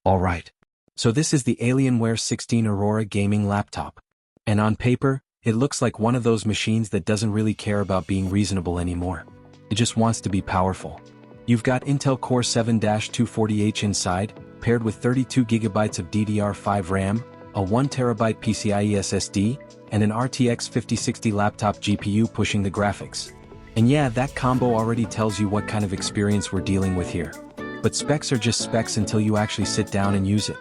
Alright. So this is the Alienware 16 Aurora Gaming Laptop. And on paper, it looks like one of those machines that doesn't really care about being reasonable anymore. It just wants to be powerful. You've got Intel Core 7-240H inside, paired with 32GB of DDR5 RAM, a 1TB PCIe SSD, and an RTX 5060 laptop GPU pushing the graphics. And yeah, that combo already tells you what kind of experience we're dealing with here. But specs are just specs until you actually sit down and use it.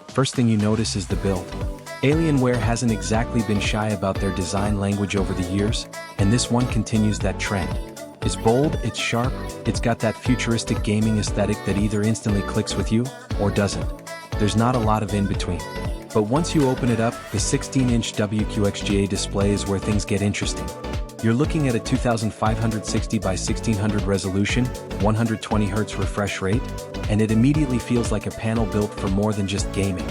First thing you notice is the build. Alienware hasn't exactly been shy about their design language over the years, and this one continues that trend. It's bold, it's sharp, it's got that futuristic gaming aesthetic that either instantly clicks with you, or doesn't. There's not a lot of in between. But once you open it up, the 16-inch WQXGA display is where things get interesting. You're looking at a 2560 by 1600 resolution, 120Hz refresh rate, and it immediately feels like a panel built for more than just gaming.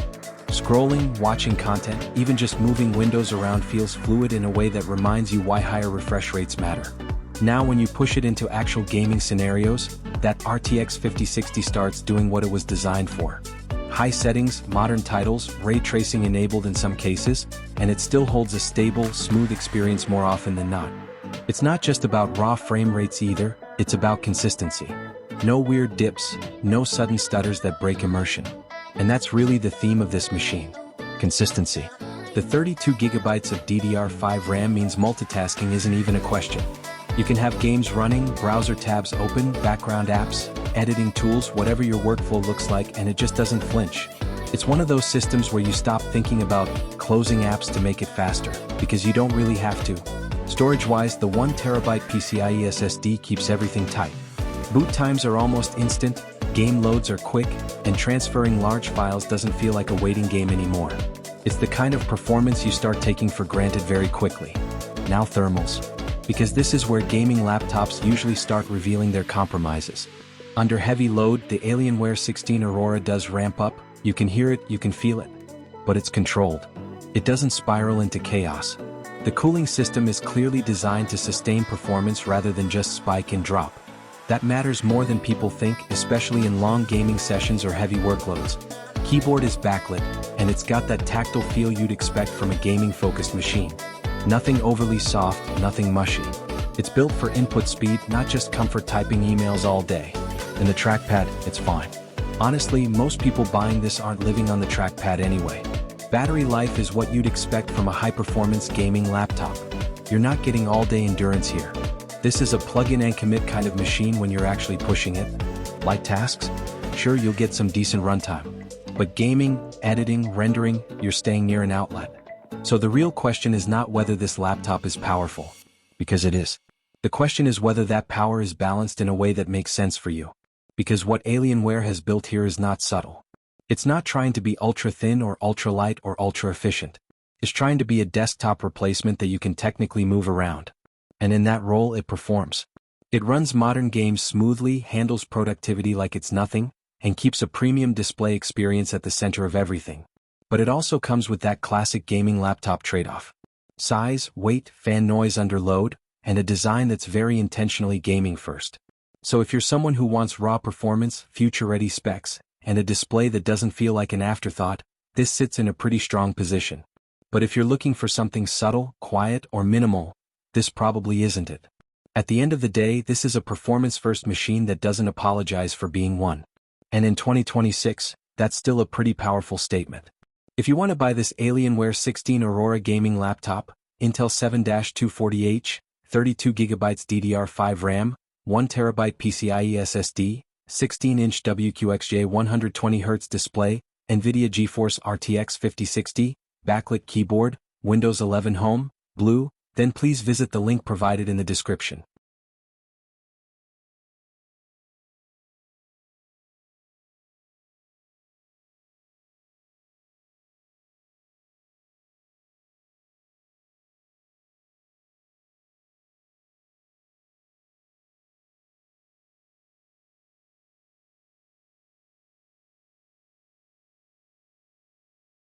Scrolling, watching content, even just moving windows around feels fluid in a way that reminds you why higher refresh rates matter. Now when you push it into actual gaming scenarios, that RTX 5060 starts doing what it was designed for. High settings, modern titles, ray tracing enabled in some cases, and it still holds a stable, smooth experience more often than not. It's not just about raw frame rates either, it's about consistency. No weird dips, no sudden stutters that break immersion. And that's really the theme of this machine. Consistency. The 32GB of DDR5 RAM means multitasking isn't even a question. You can have games running, browser tabs open, background apps, editing tools, whatever your workflow looks like, and it just doesn't flinch. It's one of those systems where you stop thinking about closing apps to make it faster, because you don't really have to. Storage-wise, the 1TB PCIe SSD keeps everything tight. Boot times are almost instant, game loads are quick, and transferring large files doesn't feel like a waiting game anymore. It's the kind of performance you start taking for granted very quickly. Now thermals. Because this is where gaming laptops usually start revealing their compromises. Under heavy load, the Alienware 16 Aurora does ramp up, you can hear it, you can feel it. But it's controlled. It doesn't spiral into chaos. The cooling system is clearly designed to sustain performance rather than just spike and drop. That matters more than people think, especially in long gaming sessions or heavy workloads. Keyboard is backlit, and it's got that tactile feel you'd expect from a gaming-focused machine. Nothing overly soft, nothing mushy. It's built for input speed, not just comfort typing emails all day. And the trackpad, it's fine. Honestly, most people buying this aren't living on the trackpad anyway. Battery life is what you'd expect from a high-performance gaming laptop. You're not getting all-day endurance here. This is a plug-in and commit kind of machine when you're actually pushing it. Light tasks? Sure, you'll get some decent runtime. But gaming, editing, rendering, you're staying near an outlet. So the real question is not whether this laptop is powerful, because it is. The question is whether that power is balanced in a way that makes sense for you. Because what Alienware has built here is not subtle. It's not trying to be ultra-thin or ultra-light or ultra-efficient. It's trying to be a desktop replacement that you can technically move around. And in that role it performs. It runs modern games smoothly, handles productivity like it's nothing, and keeps a premium display experience at the center of everything. But it also comes with that classic gaming laptop trade-off. Size, weight, fan noise under load, and a design that's very intentionally gaming first. So if you're someone who wants raw performance, future-ready specs, and a display that doesn't feel like an afterthought, this sits in a pretty strong position. But if you're looking for something subtle, quiet, or minimal, this probably isn't it. At the end of the day, this is a performance-first machine that doesn't apologize for being one. And in 2026, that's still a pretty powerful statement. If you want to buy this Alienware 16 Aurora Gaming Laptop, Intel 7-240H, 32GB DDR5 RAM, 1TB PCIe SSD, 16-inch WQXGA 120Hz display, NVIDIA GeForce RTX 5060, backlit keyboard, Windows 11 Home, Blue, then please visit the link provided in the description.